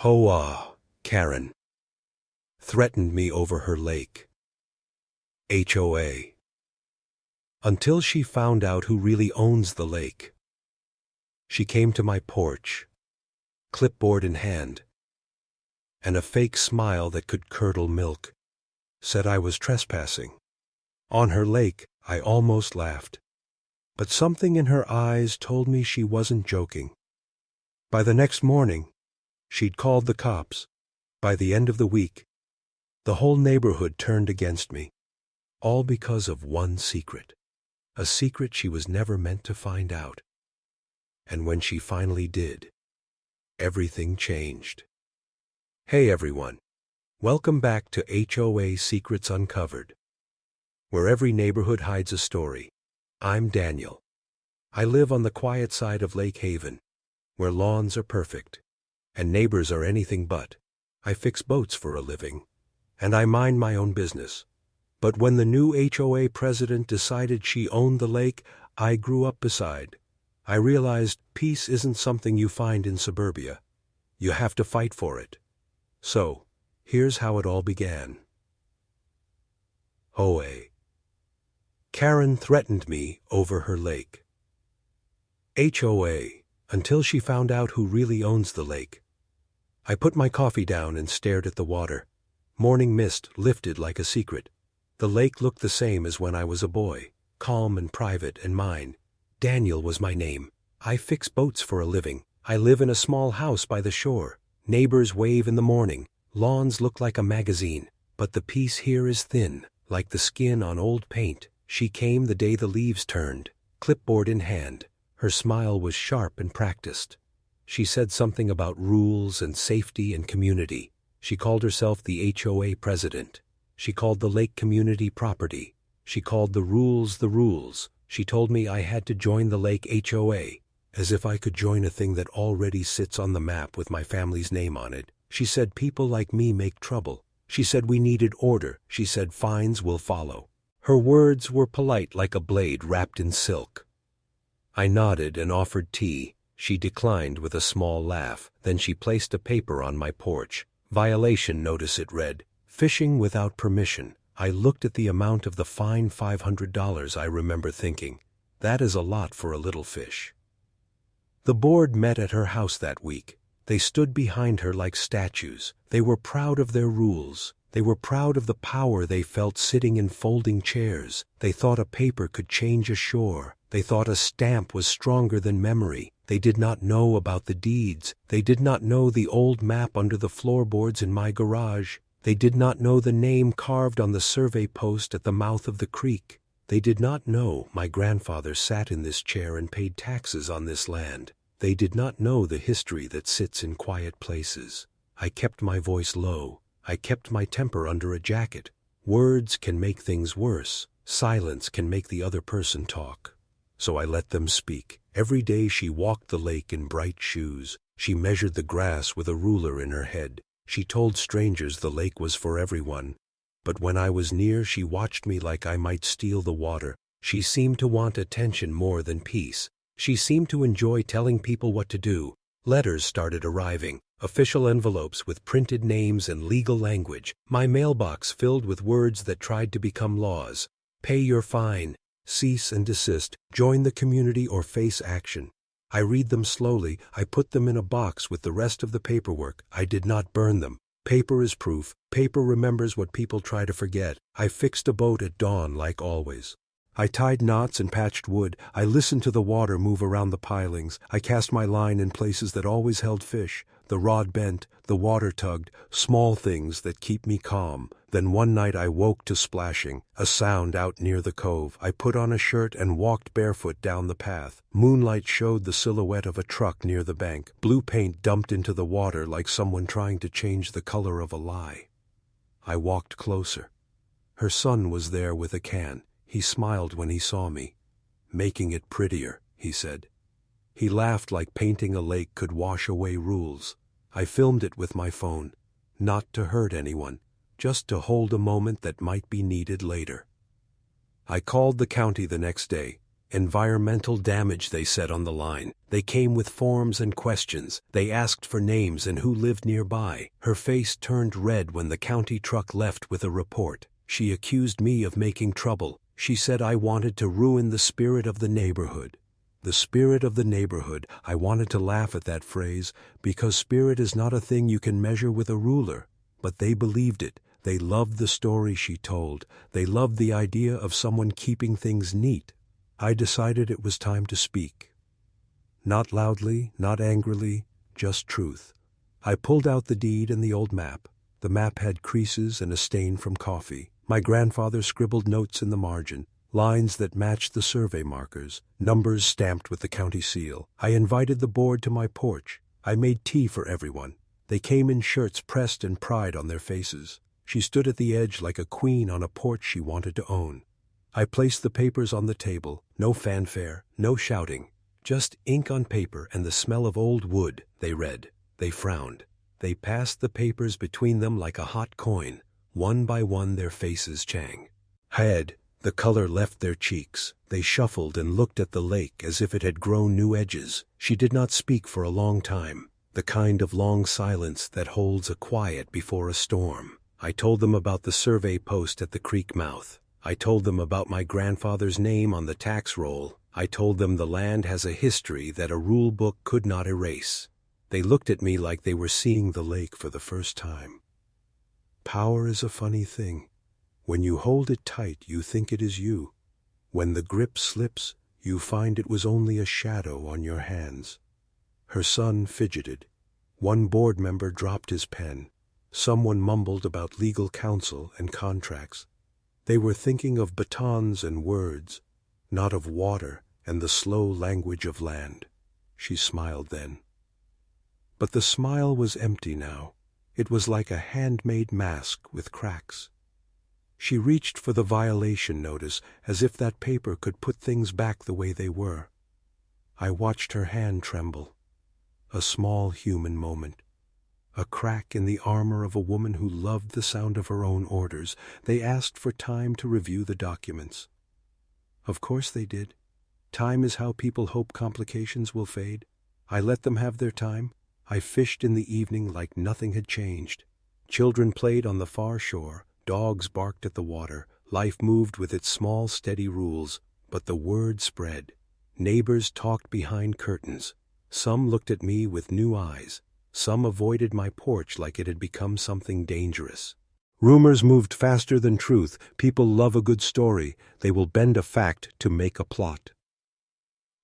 HOA Karen threatened me over her lake. HOA. Until she found out who really owns the lake. She came to my porch, clipboard in hand, and a fake smile that could curdle milk, said I was trespassing. On her lake, I almost laughed, but something in her eyes told me she wasn't joking. By the next morning, she'd called the cops. By the end of the week, the whole neighborhood turned against me, all because of one secret, a secret she was never meant to find out. And when she finally did, everything changed. Hey everyone, welcome back to HOA Secrets Uncovered, where every neighborhood hides a story. I'm Daniel. I live on the quiet side of Lake Haven, where lawns are perfect, and neighbors are anything but. I fix boats for a living, and I mind my own business. But when the new HOA president decided she owned the lake I grew up beside, I realized peace isn't something you find in suburbia. You have to fight for it. So, here's how it all began. HOA. Karen threatened me over her lake. HOA, until she found out who really owns the lake. I put my coffee down and stared at the water. Morning mist lifted like a secret. The lake looked the same as when I was a boy, calm and private and mine. Daniel was my name. I fix boats for a living. I live in a small house by the shore. Neighbors wave in the morning. Lawns look like a magazine. But the peace here is thin, like the skin on old paint. She came the day the leaves turned, clipboard in hand. Her smile was sharp and practiced. She said something about rules and safety and community. She called herself the HOA president. She called the lake community property. She called the rules the rules. She told me I had to join the lake HOA, as if I could join a thing that already sits on the map with my family's name on it. She said people like me make trouble. She said we needed order. She said fines will follow. Her words were polite like a blade wrapped in silk. I nodded and offered tea. She declined with a small laugh. Then she placed a paper on my porch. Violation notice, it read. Fishing without permission. I looked at the amount of the fine, $500. I remember thinking, that is a lot for a little fish. The board met at her house that week. They stood behind her like statues. They were proud of their rules. They were proud of the power they felt sitting in folding chairs. They thought a paper could change a shore. They thought a stamp was stronger than memory. They did not know about the deeds. They did not know the old map under the floorboards in my garage. They did not know the name carved on the survey post at the mouth of the creek. They did not know my grandfather sat in this chair and paid taxes on this land. They did not know the history that sits in quiet places. I kept my voice low. I kept my temper under a jacket. Words can make things worse. Silence can make the other person talk. So I let them speak. Every day she walked the lake in bright shoes. She measured the grass with a ruler in her head. She told strangers the lake was for everyone. But when I was near, she watched me like I might steal the water. She seemed to want attention more than peace. She seemed to enjoy telling people what to do. Letters started arriving, official envelopes with printed names and legal language. My mailbox filled with words that tried to become laws. Pay your fine, cease and desist, join the community or face action. I read them slowly. I put them in a box with the rest of the paperwork. I did not burn them. Paper is proof. Paper remembers what people try to forget. I fixed a boat at dawn like always. I tied knots and patched wood. I listened to the water move around the pilings. I cast my line in places that always held fish. The rod bent, the water tugged, small things that keep me calm. Then one night I woke to splashing, a sound out near the cove. I put on a shirt and walked barefoot down the path. Moonlight showed the silhouette of a truck near the bank. Blue paint dumped into the water like someone trying to change the color of a lie. I walked closer. Her son was there with a can. He smiled when he saw me. Making it prettier, he said. He laughed like painting a lake could wash away rules. I filmed it with my phone, not to hurt anyone, just to hold a moment that might be needed later. I called the county the next day. Environmental damage, they said on the line. They came with forms and questions. They asked for names and who lived nearby. Her face turned red when the county truck left with a report. She accused me of making trouble. She said I wanted to ruin the spirit of the neighborhood. The spirit of the neighborhood. I wanted to laugh at that phrase, because spirit is not a thing you can measure with a ruler. But they believed it. They loved the story she told. They loved the idea of someone keeping things neat. I decided it was time to speak. Not loudly, not angrily, just truth. I pulled out the deed and the old map. The map had creases and a stain from coffee. My grandfather scribbled notes in the margin, lines that matched the survey markers, numbers stamped with the county seal. I invited the board to my porch. I made tea for everyone. They came in shirts pressed and pride on their faces. She stood at the edge like a queen on a porch she wanted to own. I placed the papers on the table. No fanfare, no shouting. Just ink on paper and the smell of old wood. They read. They frowned. They passed the papers between them like a hot coin. One by one their faces changed. The color left their cheeks. They shuffled and looked at the lake as if it had grown new edges. She did not speak for a long time, the kind of long silence that holds a quiet before a storm. I told them about the survey post at the creek mouth. I told them about my grandfather's name on the tax roll. I told them the land has a history that a rule book could not erase. They looked at me like they were seeing the lake for the first time. Power is a funny thing. When you hold it tight, you think it is you. When the grip slips, you find it was only a shadow on your hands. Her son fidgeted. One board member dropped his pen. Someone mumbled about legal counsel and contracts. They were thinking of batons and words, not of water and the slow language of land. She smiled then. But the smile was empty now. It was like a handmade mask with cracks. She reached for the violation notice as if that paper could put things back the way they were. I watched her hand tremble. A small human moment. A crack in the armor of a woman who loved the sound of her own orders. They asked for time to review the documents. Of course they did. Time is how people hope complications will fade. I let them have their time. I fished in the evening like nothing had changed. Children played on the far shore. Dogs barked at the water. Life moved with its small, steady rules. But the word spread. Neighbors talked behind curtains. Some looked at me with new eyes. Some avoided my porch like it had become something dangerous. Rumors moved faster than truth. People love a good story. They will bend a fact to make a plot.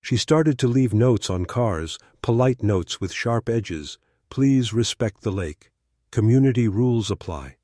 She started to leave notes on cars, polite notes with sharp edges. Please respect the lake. Community rules apply.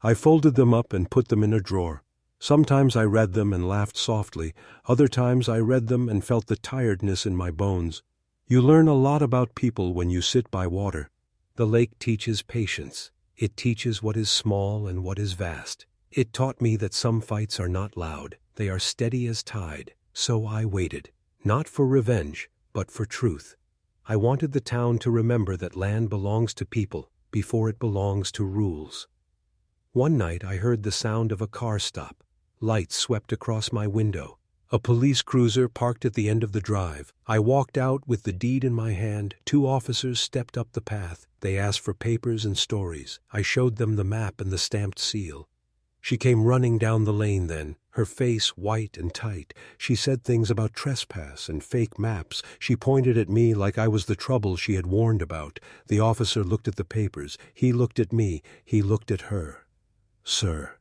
I folded them up and put them in a drawer. Sometimes I read them and laughed softly. Other times I read them and felt the tiredness in my bones. You learn a lot about people when you sit by water. The lake teaches patience. It teaches what is small and what is vast. It taught me that some fights are not loud. They are steady as tide. So I waited. Not for revenge, but for truth. I wanted the town to remember that land belongs to people before it belongs to rules. One night I heard the sound of a car stop. Lights swept across my window. A police cruiser parked at the end of the drive. I walked out with the deed in my hand. 2 officers stepped up the path. They asked for papers and stories. I showed them the map and the stamped seal. She came running down the lane then, her face white and tight. She said things about trespass and fake maps. She pointed at me like I was the trouble she had warned about. The officer looked at the papers. He looked at me. He looked at her. "Sir,"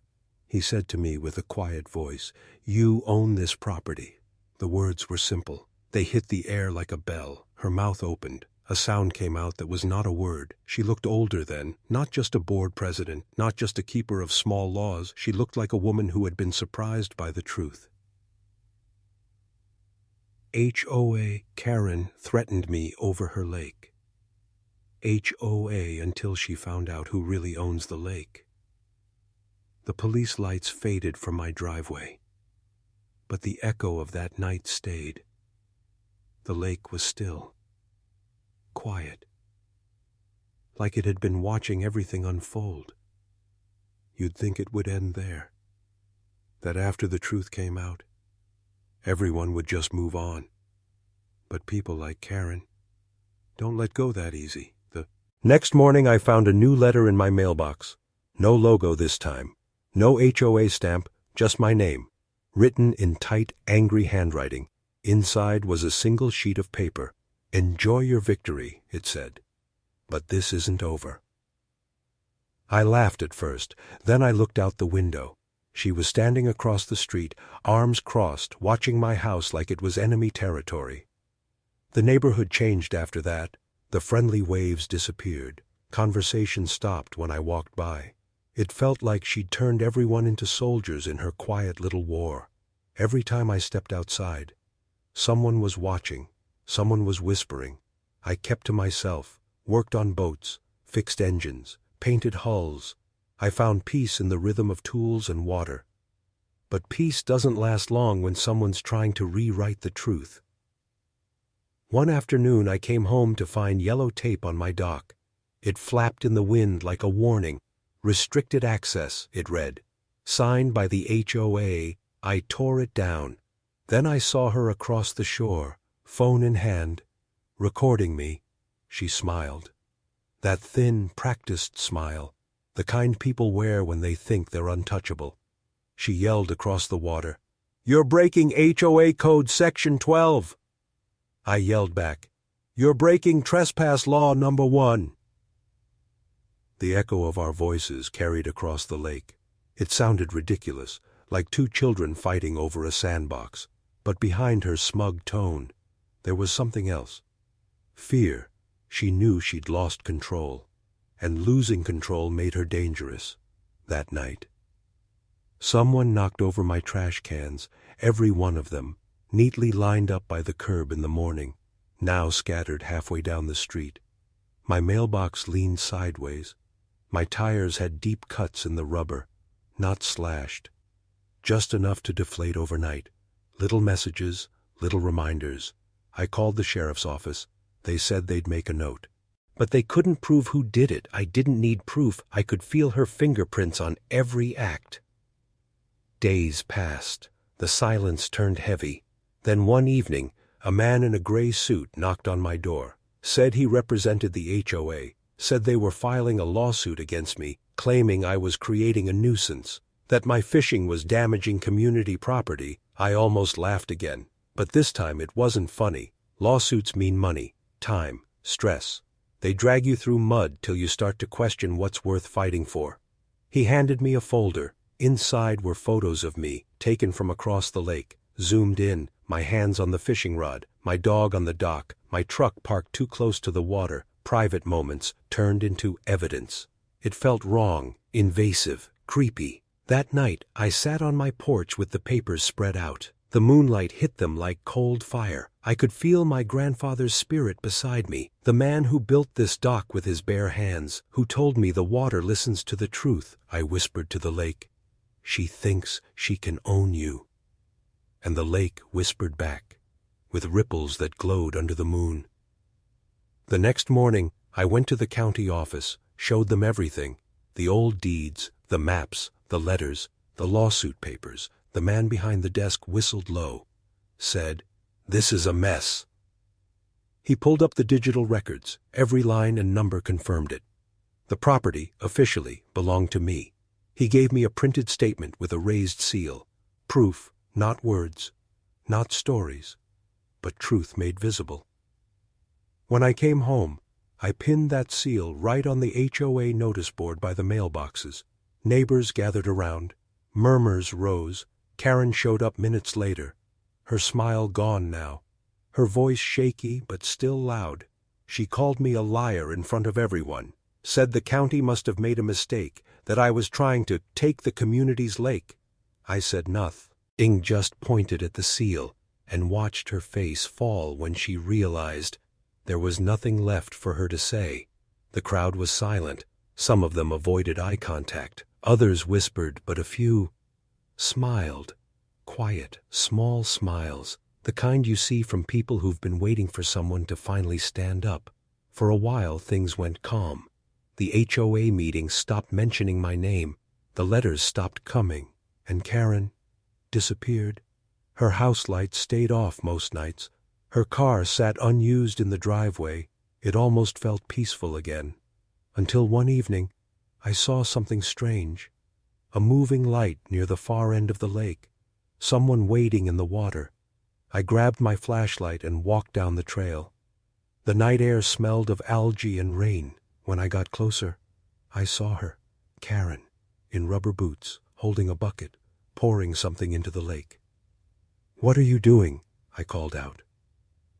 he said to me with a quiet voice, "you own this property." The words were simple. They hit the air like a bell. Her mouth opened. A sound came out that was not a word. She looked older then, not just a board president, not just a keeper of small laws. She looked like a woman who had been surprised by the truth. HOA Karen threatened me over her lake. HOA until she found out who really owns the lake. The police lights faded from my driveway, but the echo of that night stayed. The lake was still, quiet, like it had been watching everything unfold. You'd think it would end there, that after the truth came out, everyone would just move on. But people like Karen don't let go that easy. The next morning I found a new letter in my mailbox. No logo this time. No HOA stamp, just my name, written in tight, angry handwriting. Inside was a single sheet of paper. "Enjoy your victory," it said. "But this isn't over." I laughed at first, then I looked out the window. She was standing across the street, arms crossed, watching my house like it was enemy territory. The neighborhood changed after that. The friendly waves disappeared. Conversation stopped when I walked by. It felt like she'd turned everyone into soldiers in her quiet little war. Every time I stepped outside, someone was watching, someone was whispering. I kept to myself, worked on boats, fixed engines, painted hulls. I found peace in the rhythm of tools and water. But peace doesn't last long when someone's trying to rewrite the truth. One afternoon I came home to find yellow tape on my dock. It flapped in the wind like a warning. "Restricted access," it read. Signed by the HOA. I tore it down. Then I saw her across the shore, phone in hand, recording me. She smiled. That thin, practiced smile, the kind people wear when they think they're untouchable. She yelled across the water, "You're breaking HOA Code Section 12." I yelled back, "You're breaking Trespass Law Number 1." The echo of our voices carried across the lake. It sounded ridiculous, like two children fighting over a sandbox. But behind her smug tone, there was something else. Fear. She knew she'd lost control, and losing control made her dangerous. That night, someone knocked over my trash cans, every one of them, neatly lined up by the curb in the morning, now scattered halfway down the street. My mailbox leaned sideways. My tires had deep cuts in the rubber, not slashed, just enough to deflate overnight. Little messages, little reminders. I called the sheriff's office. They said they'd make a note. But they couldn't prove who did it. I didn't need proof. I could feel her fingerprints on every act. Days passed. The silence turned heavy. Then one evening, a man in a gray suit knocked on my door, said he represented the HOA, said they were filing a lawsuit against me, claiming I was creating a nuisance, that my fishing was damaging community property. I almost laughed again. But this time it wasn't funny. Lawsuits mean money, time, stress. They drag you through mud till you start to question what's worth fighting for. He handed me a folder. Inside were photos of me, taken from across the lake, zoomed in, my hands on the fishing rod, my dog on the dock, my truck parked too close to the water, private moments turned into evidence. It felt wrong, invasive, creepy. That night, I sat on my porch with the papers spread out. The moonlight hit them like cold fire. I could feel my grandfather's spirit beside me, the man who built this dock with his bare hands, who told me the water listens to the truth. I whispered to the lake, "She thinks she can own you." And the lake whispered back, with ripples that glowed under the moon. The next morning, I went to the county office, showed them everything, the old deeds, the maps, the letters, the lawsuit papers. The man behind the desk whistled low, said, "This is a mess." He pulled up the digital records. Every line and number confirmed it. The property, officially, belonged to me. He gave me a printed statement with a raised seal. Proof, not words, not stories, but truth made visible. When I came home, I pinned that seal right on the HOA notice board by the mailboxes. Neighbors gathered around. Murmurs rose. Karen showed up minutes later, her smile gone now, her voice shaky but still loud. She called me a liar in front of everyone, said the county must have made a mistake, that I was trying to take the community's lake. I said nothing, just pointed at the seal and watched her face fall when she realized there was nothing left for her to say. The crowd was silent. Some of them avoided eye contact. Others whispered, but a few smiled. Quiet, small smiles, the kind you see from people who've been waiting for someone to finally stand up. For a while things went calm. The HOA meeting stopped mentioning my name, the letters stopped coming, and Karen disappeared. Her house light stayed off most nights. Her car sat unused in the driveway. It almost felt peaceful again. Until one evening, I saw something strange. A moving light near the far end of the lake. Someone wading in the water. I grabbed my flashlight and walked down the trail. The night air smelled of algae and rain. When I got closer, I saw her, Karen, in rubber boots, holding a bucket, pouring something into the lake. "What are you doing?" I called out.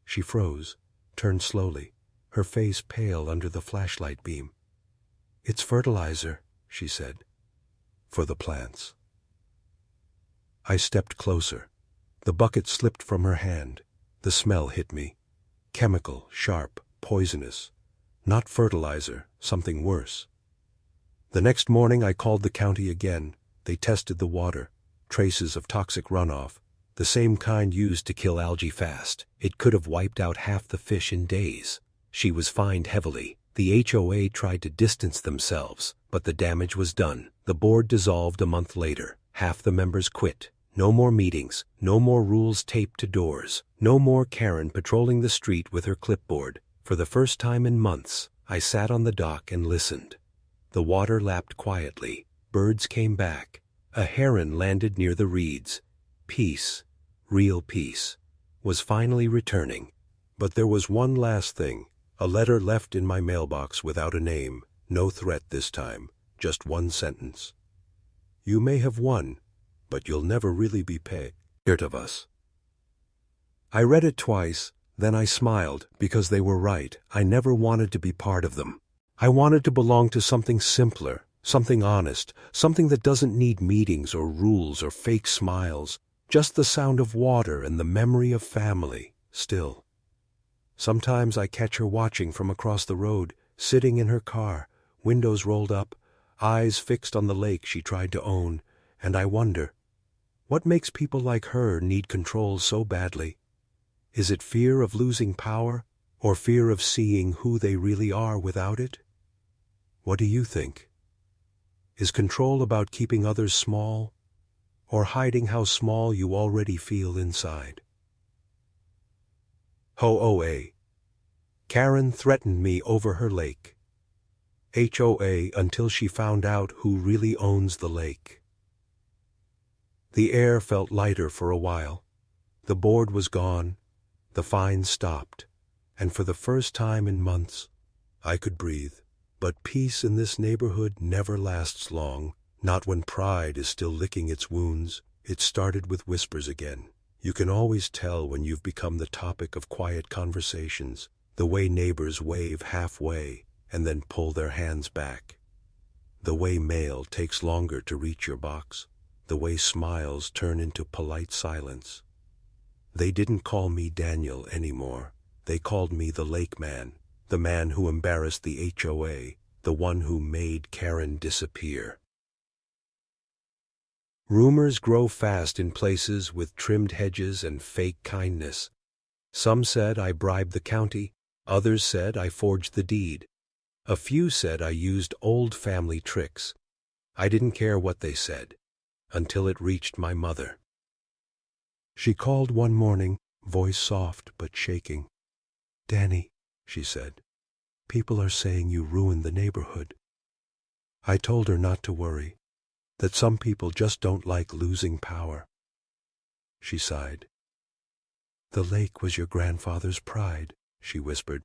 She froze, turned slowly, her face pale under the flashlight beam. "It's fertilizer," she said, "for the plants." I stepped closer. The bucket slipped from her hand. The smell hit me. Chemical, sharp, poisonous. Not fertilizer, something worse. The next morning I called the county again. They tested the water. Traces of toxic runoff. The same kind used to kill algae fast. It could have wiped out half the fish in days. She was fined heavily. The HOA tried to distance themselves, but the damage was done. The board dissolved a month later. Half the members quit. No more meetings, no more rules taped to doors, no more Karen patrolling the street with her clipboard. For the first time in months, I sat on the dock and listened. The water lapped quietly. Birds came back. A heron landed near the reeds. Peace, real peace, was finally returning. But there was one last thing. A letter left in my mailbox without a name. No threat this time. Just one sentence. "You may have won, but you'll never really be paid of us." I read it twice, then I smiled, because they were right. I never wanted to be part of them. I wanted to belong to something simpler, something honest, something that doesn't need meetings or rules or fake smiles, just the sound of water and the memory of family, still. Sometimes I catch her watching from across the road, sitting in her car, windows rolled up, eyes fixed on the lake she tried to own, and I wonder, what makes people like her need control so badly? Is it fear of losing power, or fear of seeing who they really are without it? What do you think? Is control about keeping others small, or hiding how small you already feel inside? HOA. Karen threatened me over her lake. HOA until she found out who really owns the lake. The air felt lighter for a while. The board was gone. The fine stopped. And for the first time in months, I could breathe. But peace in this neighborhood never lasts long, not when pride is still licking its wounds. It started with whispers again. You can always tell when you've become the topic of quiet conversations, the way neighbors wave halfway and then pull their hands back. The way mail takes longer to reach your box. The way smiles turn into polite silence. They didn't call me Daniel anymore. They called me the Lake Man, the man who embarrassed the HOA, the one who made Karen disappear. Rumors grow fast in places with trimmed hedges and fake kindness. Some said I bribed the county, others said I forged the deed. A few said I used old family tricks. I didn't care what they said, until it reached my mother. She called one morning, voice soft but shaking. "Danny," she said, "people are saying you ruined the neighborhood." I told her not to worry, that some people just don't like losing power. She sighed. "The lake was your grandfather's pride," she whispered.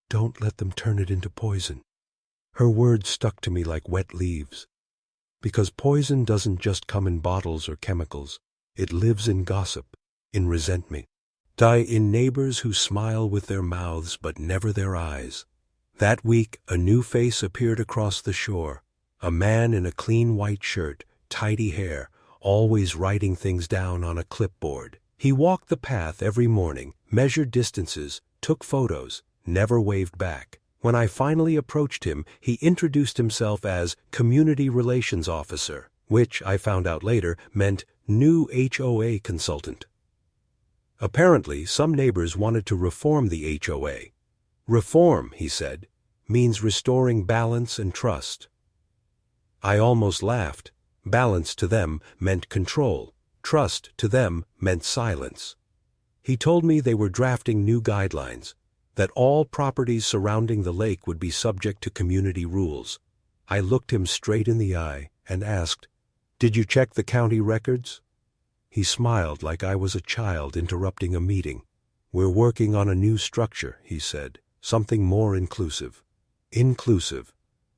"Don't let them turn it into poison." Her words stuck to me like wet leaves. Because poison doesn't just come in bottles or chemicals. It lives in gossip, in resentment, in neighbors who smile with their mouths but never their eyes. That week, a new face appeared across the shore. A man in a clean white shirt, tidy hair, always writing things down on a clipboard. He walked the path every morning, measured distances, took photos, never waved back. When I finally approached him, he introduced himself as Community Relations Officer, which, I found out later, meant new HOA consultant. Apparently, some neighbors wanted to reform the HOA. Reform, he said, means restoring balance and trust. I almost laughed. Balance to them meant control. Trust, to them, meant silence. He told me they were drafting new guidelines, that all properties surrounding the lake would be subject to community rules. I looked him straight in the eye and asked, "Did you check the county records?" He smiled like I was a child interrupting a meeting. "We're working on a new structure," he said, "something more inclusive." Inclusive.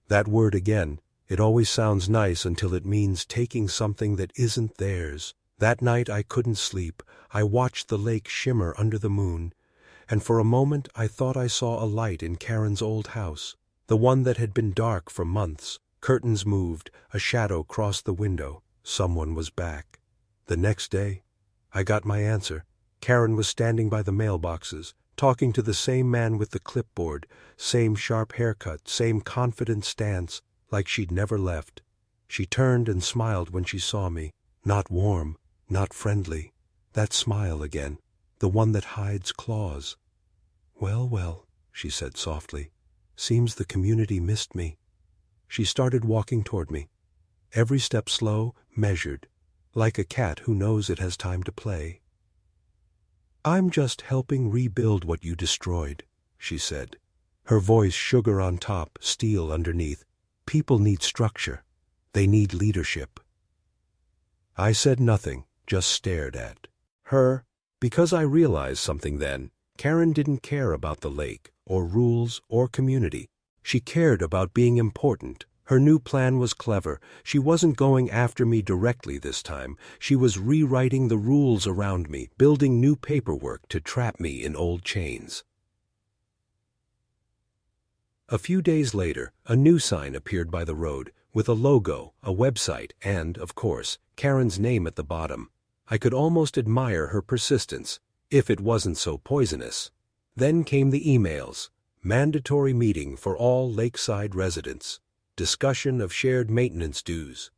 That word again, it always sounds nice until it means taking something that isn't theirs. That night I couldn't sleep. I watched the lake shimmer under the moon, and for a moment I thought I saw a light in Karen's old house, the one that had been dark for months. Curtains moved, a shadow crossed the window. Someone was back. The next day, I got my answer. Karen was standing by the mailboxes, talking to the same man with the clipboard, same sharp haircut, same confident stance, like she'd never left. She turned and smiled when she saw me. Not warm, not friendly. That smile again, the one that hides claws. "Well, well," she said softly. "Seems the community missed me." She started walking toward me. Every step slow, measured, like a cat who knows it has time to play. "I'm just helping rebuild what you destroyed," she said. Her voice sugar on top, steel underneath. "People need structure. They need leadership." I said nothing, just stared at her, because I realized something then. Karen didn't care about the lake, or rules, or community. She cared about being important. Her new plan was clever. She wasn't going after me directly this time. She was rewriting the rules around me, building new paperwork to trap me in old chains. A few days later, a new sign appeared by the road, with a logo, a website, and, of course, Karen's name at the bottom. I could almost admire her persistence, if it wasn't so poisonous. Then came the emails. Mandatory meeting for all lakeside residents. Discussion of shared maintenance dues.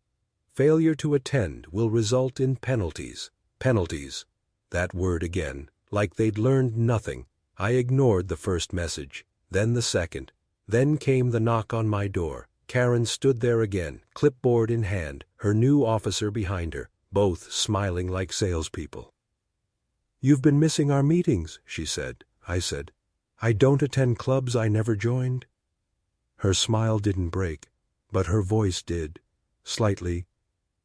Failure to attend will result in penalties. Penalties. That word again, like they'd learned nothing. I ignored the first message, then the second. Then came the knock on my door. Karen stood there again, clipboard in hand, her new officer behind her, both smiling like salespeople. "You've been missing our meetings," she said. I said, "I don't attend clubs I never joined." Her smile didn't break, but her voice did, slightly.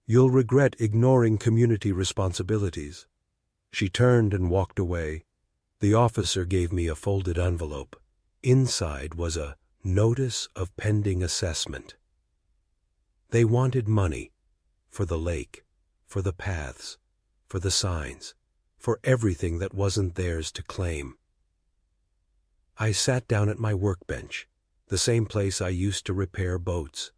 "You'll regret ignoring community responsibilities." She turned and walked away. The officer gave me a folded envelope. Inside was a notice of pending assessment. They wanted money for the lake, for the paths, for the signs, for everything that wasn't theirs to claim. I sat down at my workbench, the same place I used to repair boats,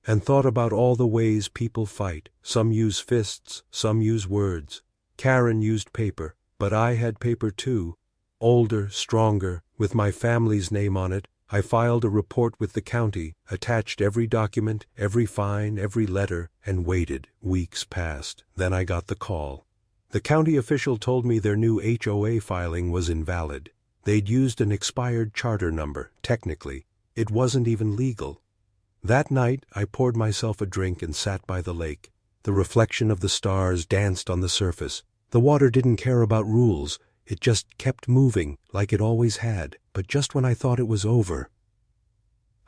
and thought about all the ways people fight. Some use fists, some use words. Karen used paper, but I had paper too. Older, stronger, with my family's name on it. I filed a report with the county, attached every document, every fine, every letter, and waited. Weeks passed. Then I got the call. The county official told me their new HOA filing was invalid. They'd used an expired charter number. Technically, it wasn't even legal. That night, I poured myself a drink and sat by the lake. The reflection of the stars danced on the surface. The water didn't care about rules. It just kept moving, like it always had. But just when I thought it was over,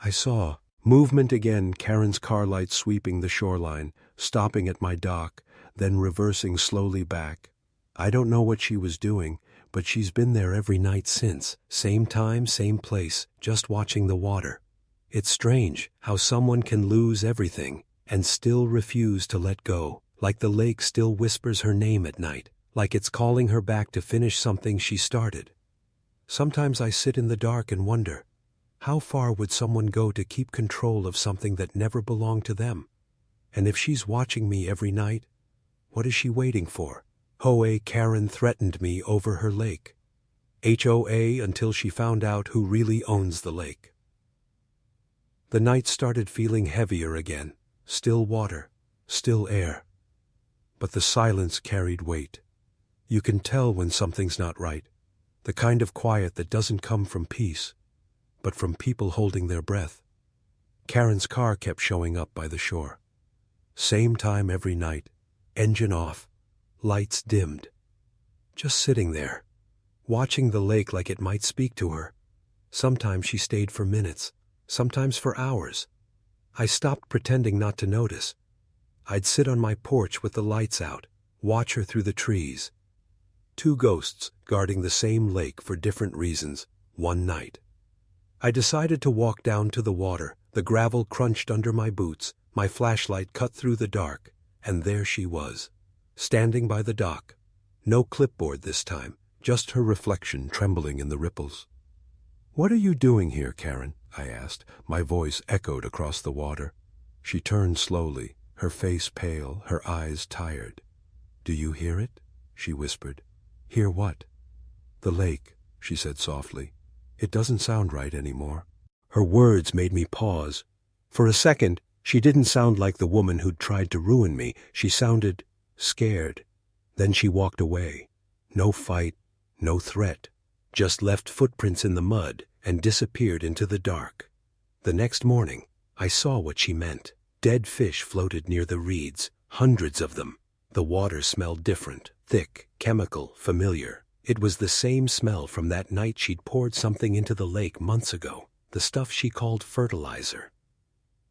I saw movement again. Karen's car lights sweeping the shoreline, stopping at my dock, then reversing slowly back. I don't know what she was doing, but she's been there every night since. Same time, same place, just watching the water. It's strange how someone can lose everything and still refuse to let go, like the lake still whispers her name at night, like it's calling her back to finish something she started. Sometimes I sit in the dark and wonder, how far would someone go to keep control of something that never belonged to them? And if she's watching me every night, what is she waiting for? HOA Karen threatened me over her lake. HOA until she found out who really owns the lake. The night started feeling heavier again. Still water, still air. But the silence carried weight. You can tell when something's not right. The kind of quiet that doesn't come from peace, but from people holding their breath. Karen's car kept showing up by the shore. Same time every night, engine off, Lights dimmed. Just sitting there, watching the lake like it might speak to her. Sometimes she stayed for minutes, sometimes for hours. I stopped pretending not to notice. I'd sit on my porch with the lights out, watch her through the trees. Two ghosts guarding the same lake for different reasons, one night. I decided to walk down to the water. The gravel crunched under my boots, my flashlight cut through the dark, and there she was, standing by the dock. No clipboard this time, just her reflection trembling in the ripples. "What are you doing here, Karen?" I asked. My voice echoed across the water. She turned slowly, her face pale, her eyes tired. "Do you hear it?" she whispered. "Hear what?" "The lake," she said softly. "It doesn't sound right anymore." Her words made me pause. For a second, she didn't sound like the woman who'd tried to ruin me. She sounded scared. Then she walked away. No fight, no threat. Just left footprints in the mud and disappeared into the dark. The next morning, I saw what she meant. Dead fish floated near the reeds, hundreds of them. The water smelled different, thick, chemical, familiar. It was the same smell from that night she'd poured something into the lake months ago, the stuff she called fertilizer.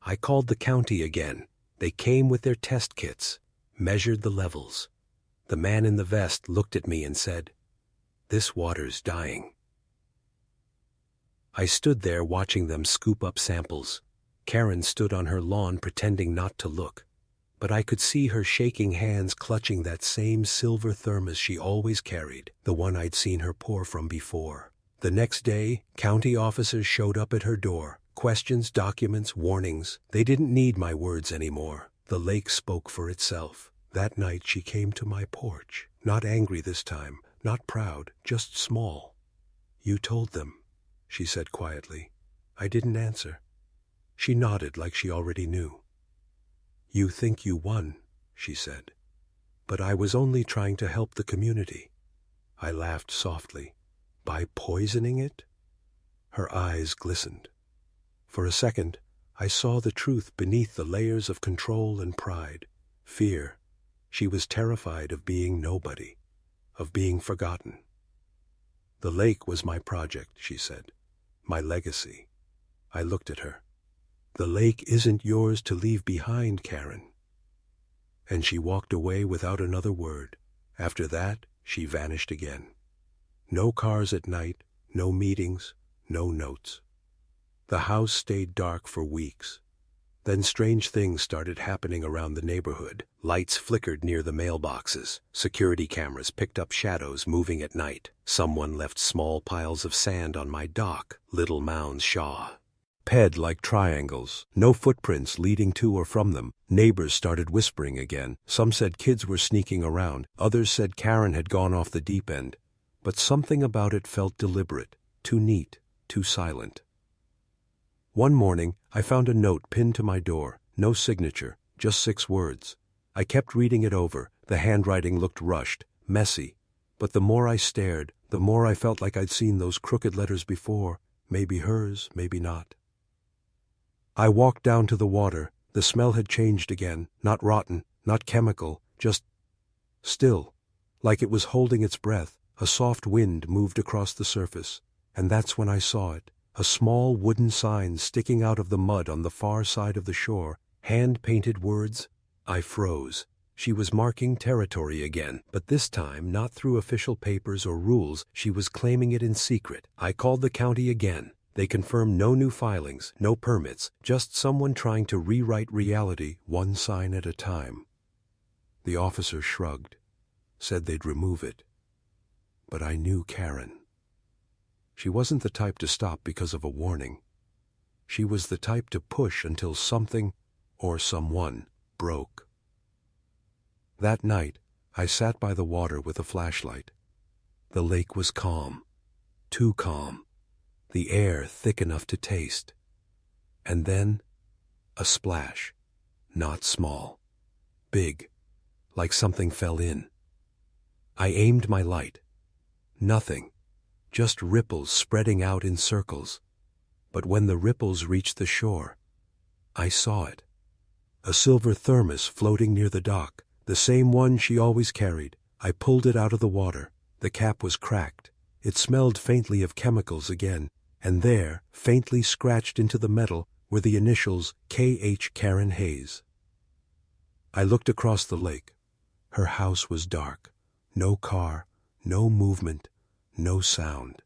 I called the county again. They came with their test kits, measured the levels. The man in the vest looked at me and said, "This water's dying." I stood there watching them scoop up samples. Karen stood on her lawn pretending not to look, but I could see her shaking hands clutching that same silver thermos she always carried, the one I'd seen her pour from before. The next day, county officers showed up at her door. Questions, documents, warnings. They didn't need my words anymore. The lake spoke for itself. That night she came to my porch, not angry this time, not proud, just small. "You told them," she said quietly. I didn't answer. She nodded like she already knew. "You think you won," she said. "But I was only trying to help the community." I laughed softly. "By poisoning it?" Her eyes glistened. For a second, I saw the truth beneath the layers of control and pride. Fear. She was terrified of being nobody, of being forgotten. "The lake was my project," she said. "My legacy." I looked at her. "The lake isn't yours to leave behind, Karen." And she walked away without another word. After that, she vanished again. No cars at night, no meetings, no notes. The house stayed dark for weeks. Then strange things started happening around the neighborhood. Lights flickered near the mailboxes. Security cameras picked up shadows moving at night. Someone left small piles of sand on my dock, little mounds ped like triangles. No footprints leading to or from them. Neighbors started whispering again. Some said kids were sneaking around. Others said Karen had gone off the deep end. But something about it felt deliberate, too neat, too silent. One morning, I found a note pinned to my door. No signature, just 6 words. I kept reading it over. The handwriting looked rushed, messy. But the more I stared, the more I felt like I'd seen those crooked letters before. Maybe hers, maybe not. I walked down to the water. The smell had changed again. Not rotten, not chemical, just still. Like it was holding its breath. A soft wind moved across the surface. And that's when I saw it. A small wooden sign sticking out of the mud on the far side of the shore. Hand-painted words. I froze. She was marking territory again, but this time not through official papers or rules. She was claiming it in secret. I called the county again. They confirmed no new filings, no permits, just someone trying to rewrite reality one sign at a time. The officer shrugged, said they'd remove it. But I knew Karen. She wasn't the type to stop because of a warning. She was the type to push until something or someone broke. That night, I sat by the water with a flashlight. The lake was calm, too calm, the air thick enough to taste. And then, a splash, not small, big, like something fell in. I aimed my light. Nothing. Just ripples spreading out in circles. But when the ripples reached the shore, I saw it. A silver thermos floating near the dock, the same one she always carried, I pulled it out of the water. The cap was cracked. It smelled faintly of chemicals again, and there, faintly scratched into the metal, were the initials K.H. Karen Hayes. I looked across the lake. Her house was dark. No car, no movement, no sound.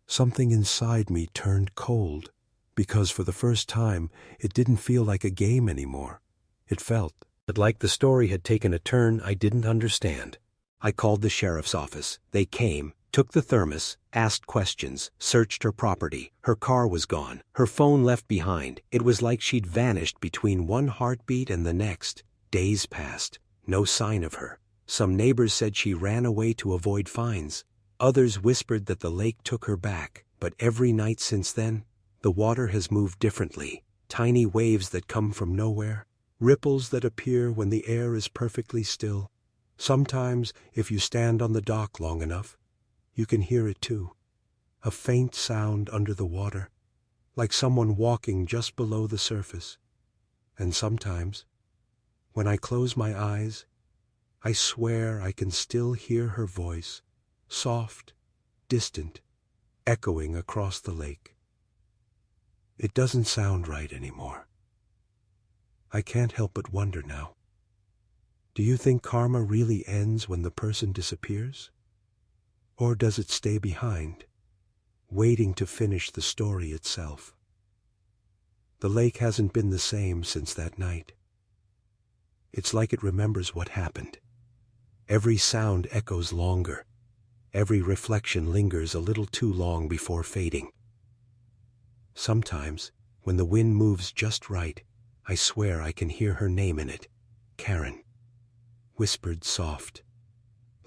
Something inside me turned cold, because for the first time it didn't feel like a game anymore. It felt like the story had taken a turn I didn't understand. I called the sheriff's office. They came, took the thermos, asked questions, searched her property. Her car was gone, her phone left behind. It was like she'd vanished between one heartbeat and the next. Days passed, no sign of her. Some neighbors said she ran away to avoid fines. Others whispered that the lake took her back. But every night since then, the water has moved differently. Tiny waves that come from nowhere. Ripples that appear when the air is perfectly still. Sometimes, if you stand on the dock long enough, you can hear it too. A faint sound under the water, like someone walking just below the surface. And sometimes, when I close my eyes, I swear I can still hear her voice, soft, distant, echoing across the lake. It doesn't sound right anymore. I can't help but wonder now. Do you think karma really ends when the person disappears? Or does it stay behind, waiting to finish the story itself? The lake hasn't been the same since that night. It's like it remembers what happened. Every sound echoes longer. Every reflection lingers a little too long before fading. Sometimes, when the wind moves just right, I swear I can hear her name in it, Karen, whispered soft,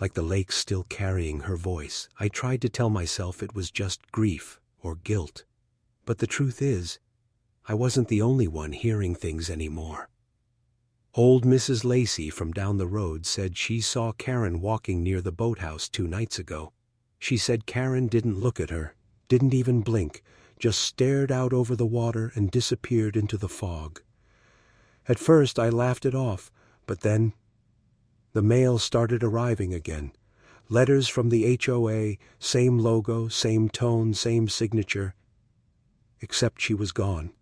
like the lake still carrying her voice. I tried to tell myself it was just grief or guilt, but the truth is, I wasn't the only one hearing things anymore. Old Mrs. Lacey from down the road said she saw Karen walking near the boathouse 2 nights ago. She said Karen didn't look at her, didn't even blink, just stared out over the water and disappeared into the fog. At first I laughed it off, but then the mail started arriving again. Letters from the HOA, same logo, same tone, same signature. Except she was gone.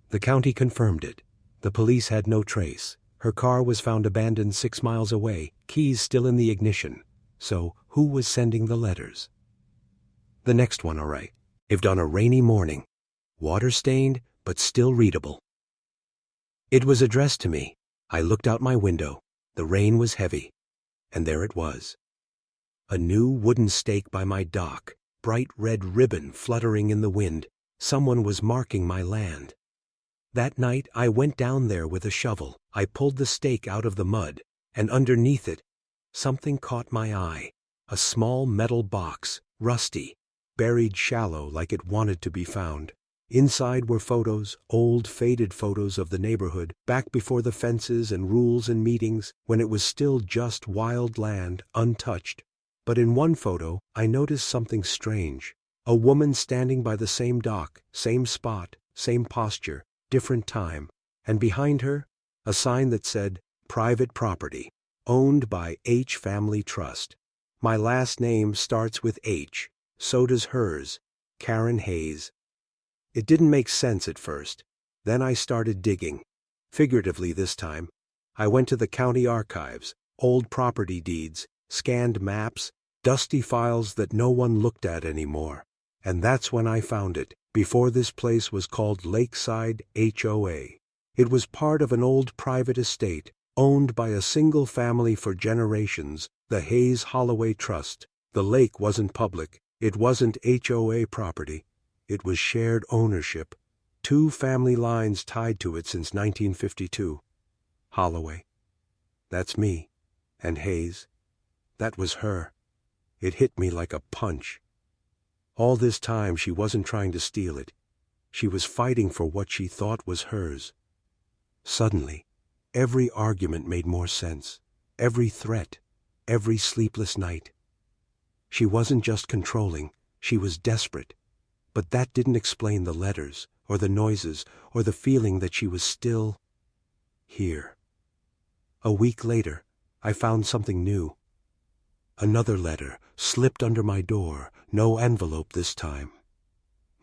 The county confirmed it. The police had no trace. Her car was found abandoned 6 miles away, keys still in the ignition. So, who was sending the letters? The next one, all right. Arrived on a rainy morning. Water-stained, but still readable. It was addressed to me. I looked out my window. The rain was heavy. And there it was. A new wooden stake by my dock, bright red ribbon fluttering in the wind. Someone was marking my land. That night I went down there with a shovel. I pulled the stake out of the mud, and underneath it, something caught my eye. A small metal box, rusty, buried shallow like it wanted to be found. Inside were photos, old faded photos of the neighborhood, back before the fences and rules and meetings, when it was still just wild land, untouched. But in one photo, I noticed something strange. A woman standing by the same dock, same spot, same posture, different time, and behind her, a sign that said, "Private property, owned by H Family Trust." My last name starts with H, so does hers, Karen Hayes. It didn't make sense at first. Then I started digging. Figuratively this time. I went to the county archives, old property deeds, scanned maps, dusty files that no one looked at anymore. And that's when I found it. Before this place was called Lakeside HOA. It was part of an old private estate, owned by a single family for generations, the Hayes Holloway Trust. The lake wasn't public. It wasn't HOA property. It was shared ownership. 2 family lines tied to it since 1952. Holloway. That's me. And Hayes. That was her. It hit me like a punch. All this time she wasn't trying to steal it. She was fighting for what she thought was hers. Suddenly, every argument made more sense. Every threat. Every sleepless night. She wasn't just controlling. She was desperate. But that didn't explain the letters, or the noises, or the feeling that she was still here. A week later, I found something new. Another letter, slipped under my door, no envelope this time.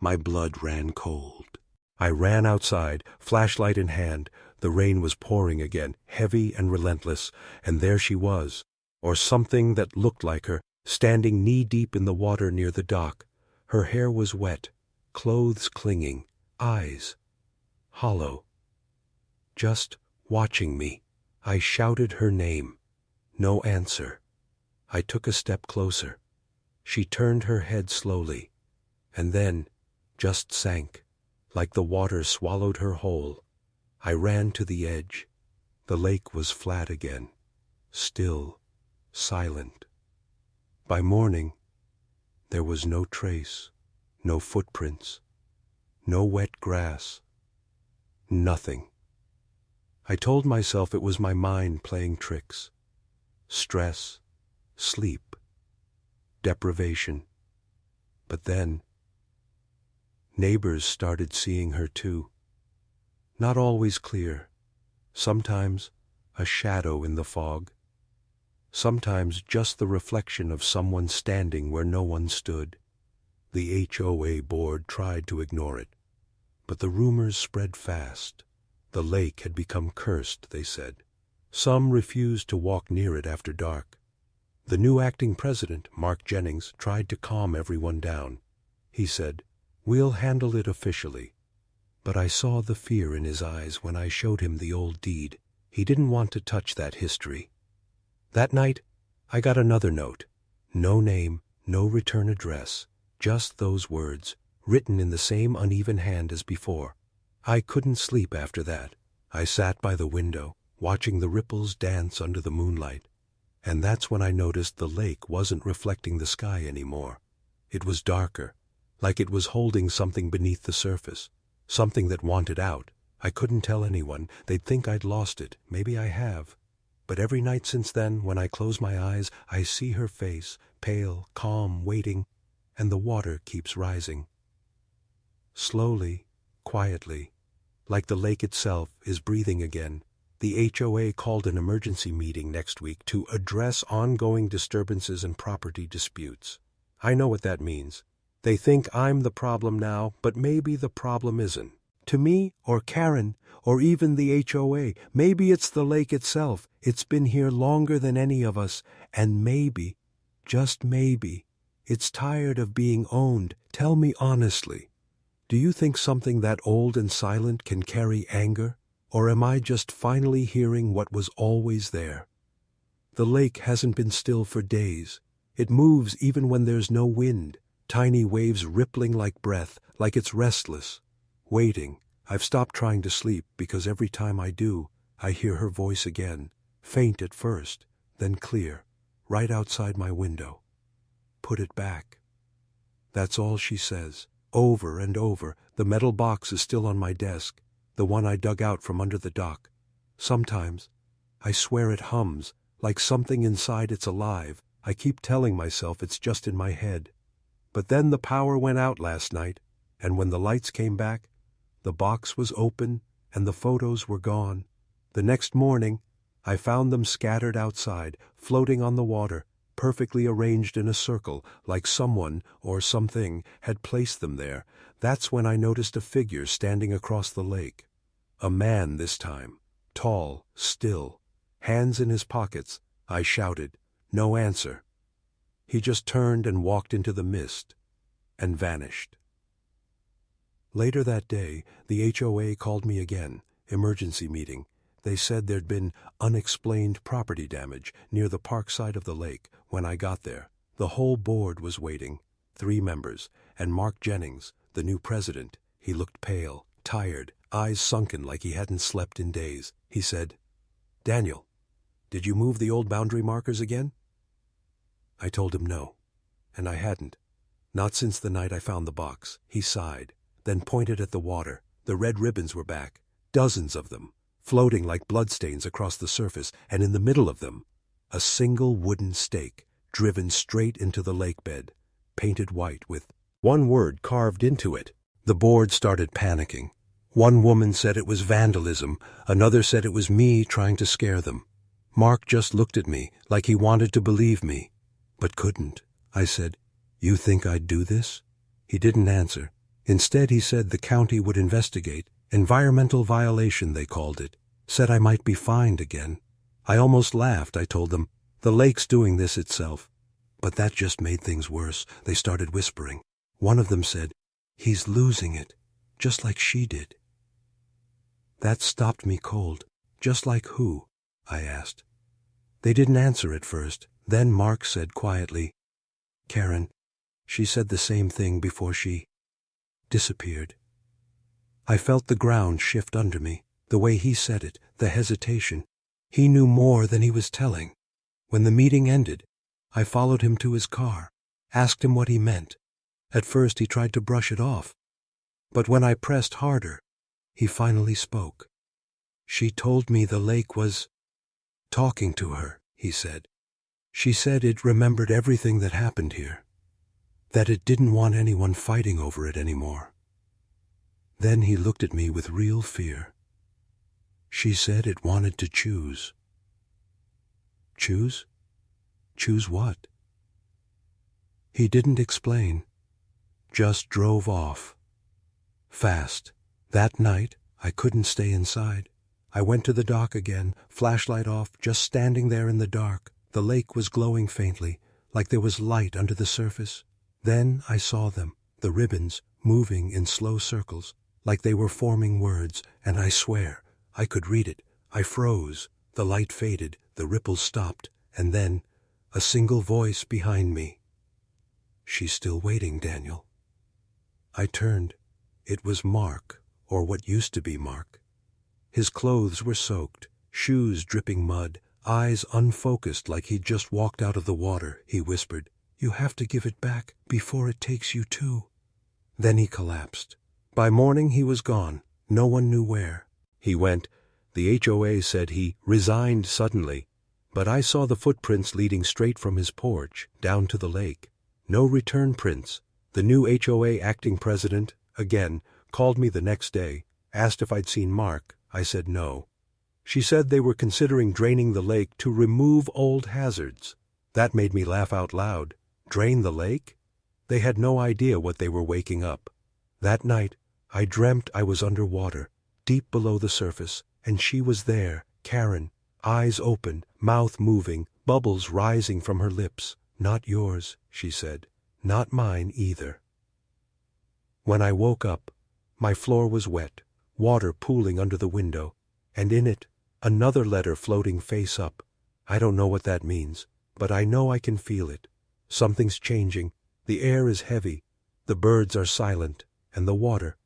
My blood ran cold. I ran outside, flashlight in hand. The rain was pouring again, heavy and relentless, and there she was, or something that looked like her, standing knee-deep in the water near the dock. Her hair was wet, clothes clinging, eyes hollow. Just watching me. I shouted her name. No answer. I took a step closer. She turned her head slowly, and then just sank, like the water swallowed her whole. I ran to the edge. The lake was flat again, still, silent. By morning, there was no trace, no footprints, no wet grass, nothing. I told myself it was my mind playing tricks. Stress, sleep, deprivation. But then, neighbors started seeing her too. Not always clear. Sometimes a shadow in the fog. Sometimes just the reflection of someone standing where no one stood. The HOA board tried to ignore it, but the rumors spread fast. The lake had become cursed, they said. Some refused to walk near it after dark. The new acting president, Mark Jennings, tried to calm everyone down. He said, "We'll handle it officially." But I saw the fear in his eyes when I showed him the old deed. He didn't want to touch that history. That night, I got another note. No name, no return address, just those words, written in the same uneven hand as before. I couldn't sleep after that. I sat by the window, watching the ripples dance under the moonlight. And that's when I noticed the lake wasn't reflecting the sky anymore. It was darker, like it was holding something beneath the surface, something that wanted out. I couldn't tell anyone. They'd think I'd lost it. Maybe I have. But every night since then, when I close my eyes, I see her face, pale, calm, waiting, and the water keeps rising. Slowly, quietly, like the lake itself is breathing again. The HOA called an emergency meeting next week to address ongoing disturbances and property disputes. I know what that means. They think I'm the problem now, but maybe the problem isn't. To me, or Karen, or even the HOA, maybe it's the lake itself. It's been here longer than any of us, and maybe, just maybe, it's tired of being owned. Tell me honestly, do you think something that old and silent can carry anger? Or am I just finally hearing what was always there? The lake hasn't been still for days. It moves even when there's no wind, tiny waves rippling like breath, like it's restless, waiting. I've stopped trying to sleep because every time I do, I hear her voice again, faint at first, then clear, right outside my window. Put it back. That's all she says, over and over. The metal box is still on my desk, the one I dug out from under the dock. Sometimes, I swear it hums, like something inside it's alive. I keep telling myself it's just in my head. But then the power went out last night, and when the lights came back, the box was open and the photos were gone. The next morning, I found them scattered outside, floating on the water, perfectly arranged in a circle, like someone or something had placed them there. That's when I noticed a figure standing across the lake. A man this time, tall, still, hands in his pockets. I shouted. No answer. He just turned and walked into the mist and vanished. Later that day, the HOA called me again, emergency meeting. They said there'd been unexplained property damage near the park side of the lake. When I got there, the whole board was waiting, 3 members, and Mark Jennings, the new president. He looked pale, tired, eyes sunken like he hadn't slept in days. He said, "Daniel, did you move the old boundary markers again?" I told him no, and I hadn't. Not since the night I found the box. He sighed, then pointed at the water. The red ribbons were back, dozens of them, floating like bloodstains across the surface, and in the middle of them, a single wooden stake, driven straight into the lake bed, painted white with one word carved into it. The board started panicking. One woman said it was vandalism, another said it was me trying to scare them. Mark just looked at me like he wanted to believe me. but couldn't. I said, "You think I'd do this?" He didn't answer. Instead, he said the county would investigate. Environmental violation, they called it. Said I might be fined again. I almost laughed. I told them, "The lake's doing this itself." But that just made things worse. They started whispering. One of them said, "He's losing it, just like she did." That stopped me cold. Just like who? I asked. They didn't answer at first. Then Mark said quietly, "Karen, she said the same thing before she disappeared." I felt the ground shift under me, the way he said it, the hesitation. He knew more than he was telling. When the meeting ended, I followed him to his car, asked him what he meant. At first he tried to brush it off, but when I pressed harder, he finally spoke. "She told me the lake was talking to her," he said. "She said it remembered everything that happened here, that it didn't want anyone fighting over it anymore." Then he looked at me with real fear. "She said it wanted to choose." Choose? Choose what? He didn't explain, just drove off. Fast. That night, I couldn't stay inside. I went to the dock again, flashlight off, just standing there in the dark. The lake was glowing faintly, like there was light under the surface. Then I saw them, the ribbons, moving in slow circles, like they were forming words, and I swear, I could read it. I froze. The light faded, the ripples stopped, and then a single voice behind me. "She's still waiting, Daniel." I turned. It was Mark, or what used to be Mark. His clothes were soaked, shoes dripping mud, eyes unfocused like he'd just walked out of the water. He whispered, "You have to give it back before it takes you too." Then he collapsed. By morning he was gone. No one knew where. He went. The HOA said he resigned suddenly, but I saw the footprints leading straight from his porch down to the lake. No return prints. The new HOA acting president, again, called me the next day, asked if I'd seen Mark. I said no. She said they were considering draining the lake to remove old hazards. That made me laugh out loud. Drain the lake? They had no idea what they were waking up. That night, I dreamt I was underwater, deep below the surface, and she was there, Karen, eyes open, mouth moving, bubbles rising from her lips. "Not yours," she said. "Not mine either." When I woke up, my floor was wet, water pooling under the window, and in it, another letter floating face up. I don't know what that means, but I know I can feel it. Something's changing. The air is heavy, the birds are silent, and the water,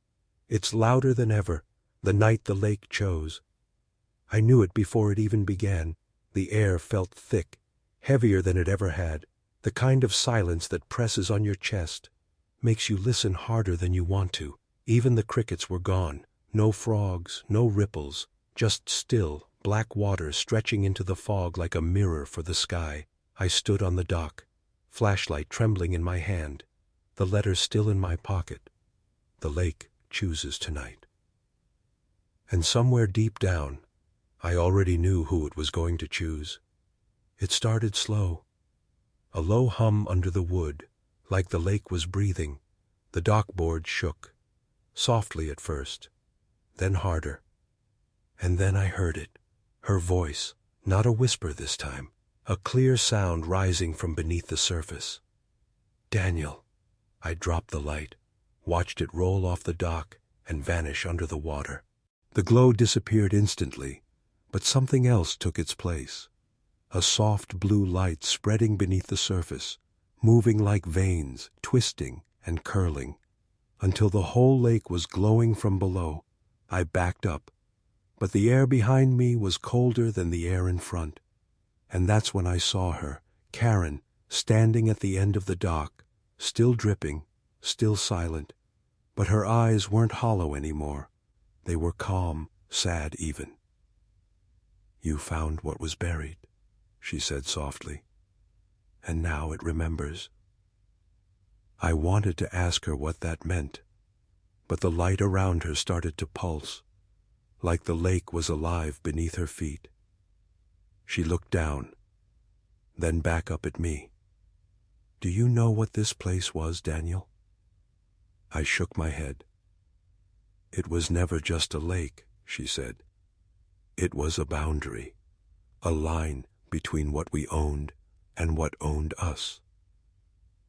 it's louder than ever, the night the lake chose. I knew it before it even began. The air felt thick, heavier than it ever had, the kind of silence that presses on your chest, makes you listen harder than you want to. Even the crickets were gone, no frogs, no ripples, just still, black water stretching into the fog like a mirror for the sky. I stood on the dock, flashlight trembling in my hand, the letter still in my pocket. The lake chooses tonight. And somewhere deep down, I already knew who it was going to choose. It started slow. A low hum under the wood, like the lake was breathing. The dockboard shook, softly at first, then harder. And then I heard it, her voice, not a whisper this time, a clear sound rising from beneath the surface. "Daniel." I dropped the light, watched it roll off the dock and vanish under the water. The glow disappeared instantly, but something else took its place. A soft blue light spreading beneath the surface, moving like veins, twisting and curling, until the whole lake was glowing from below. I backed up, but the air behind me was colder than the air in front. And that's when I saw her, Karen, standing at the end of the dock, still dripping, still silent, but her eyes weren't hollow anymore. They were calm, sad even. "You found what was buried," she said softly, "and now it remembers." I wanted to ask her what that meant, but the light around her started to pulse, like the lake was alive beneath her feet. She looked down, then back up at me. Do you know what this place was, Daniel? I shook my head. It was never just a lake, she said. It was a boundary, a line between what we owned and what owned us.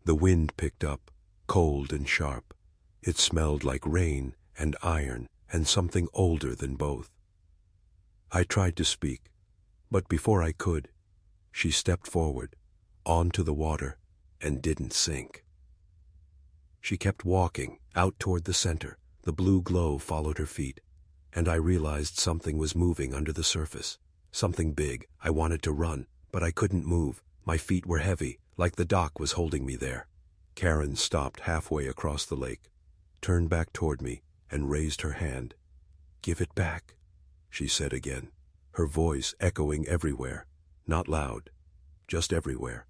The wind picked up, cold and sharp. It smelled like rain and iron and something older than both. I tried to speak, but before I could, she stepped forward, onto the water, and didn't sink. She kept walking, out toward the center. The blue glow followed her feet, and I realized something was moving under the surface. Something big. I wanted to run, but I couldn't move. My feet were heavy, like the dock was holding me there. Karen stopped halfway across the lake, turned back toward me, and raised her hand. "Give it back," she said again, her voice echoing everywhere, not loud, just everywhere.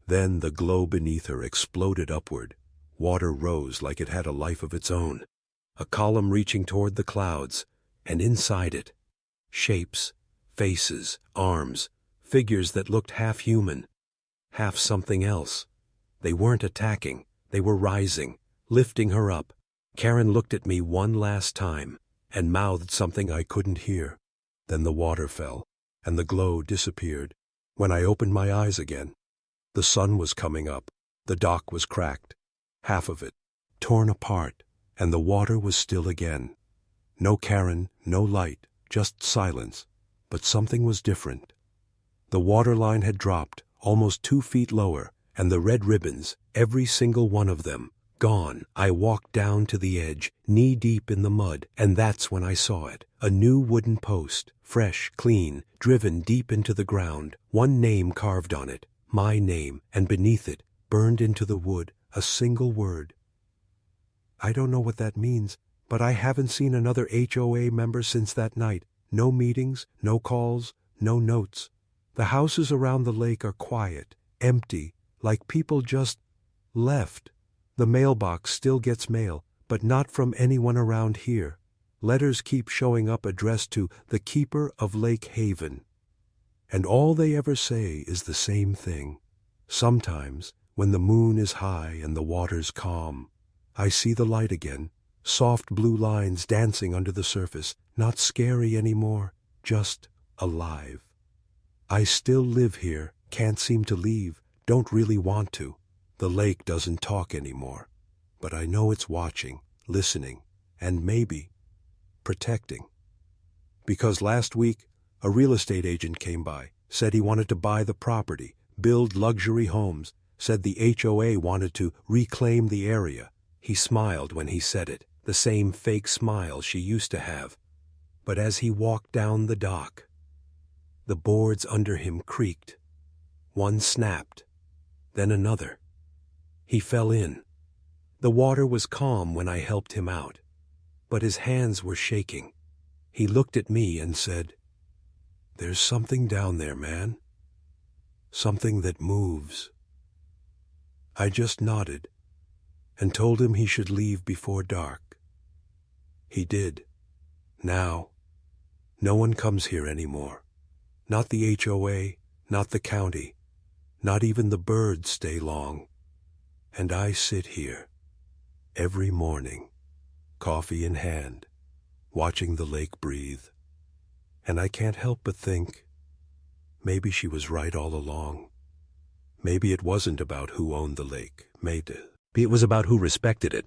Then the glow beneath her exploded upward. Water rose like it had a life of its own, a column reaching toward the clouds, and inside it, shapes, faces, arms, figures that looked half human, half something else. They weren't attacking, they were rising, lifting her up. Karen looked at me one last time and mouthed something I couldn't hear. Then the water fell, and the glow disappeared. When I opened my eyes again, the sun was coming up. The dock was cracked, half of it, torn apart, and the water was still again. No Karen, no light, just silence. But something was different. The waterline had dropped, almost 2 feet lower, and the red ribbons, every single one of them, gone. I walked down to the edge, knee-deep in the mud, and that's when I saw it. A new wooden post, fresh, clean, driven deep into the ground, one name carved on it, my name, and beneath it, burned into the wood, a single word. I don't know what that means, but I haven't seen another HOA member since that night. No meetings, no calls, no notes. The houses around the lake are quiet, empty, like people just left. The mailbox still gets mail, but not from anyone around here. Letters keep showing up addressed to the keeper of Lake Haven. And all they ever say is the same thing. Sometimes, when the moon is high and the water's calm, I see the light again, soft blue lines dancing under the surface, not scary anymore, just alive. I still live here, can't seem to leave, don't really want to. The lake doesn't talk anymore, but I know it's watching, listening, and maybe protecting. Because last week, a real estate agent came by, said he wanted to buy the property, build luxury homes, said the HOA wanted to reclaim the area. He smiled when he said it, the same fake smile she used to have. But as he walked down the dock, the boards under him creaked. One snapped, then another. He fell in. The water was calm when I helped him out, but his hands were shaking. He looked at me and said, "There's something down there, man. Something that moves." I just nodded and told him he should leave before dark. He did. Now, no one comes here anymore. Not the HOA, not the county, not even the birds stay long. And I sit here, every morning, coffee in hand, watching the lake breathe. And I can't help but think, maybe she was right all along. Maybe it wasn't about who owned the lake, maybe it was about who respected it.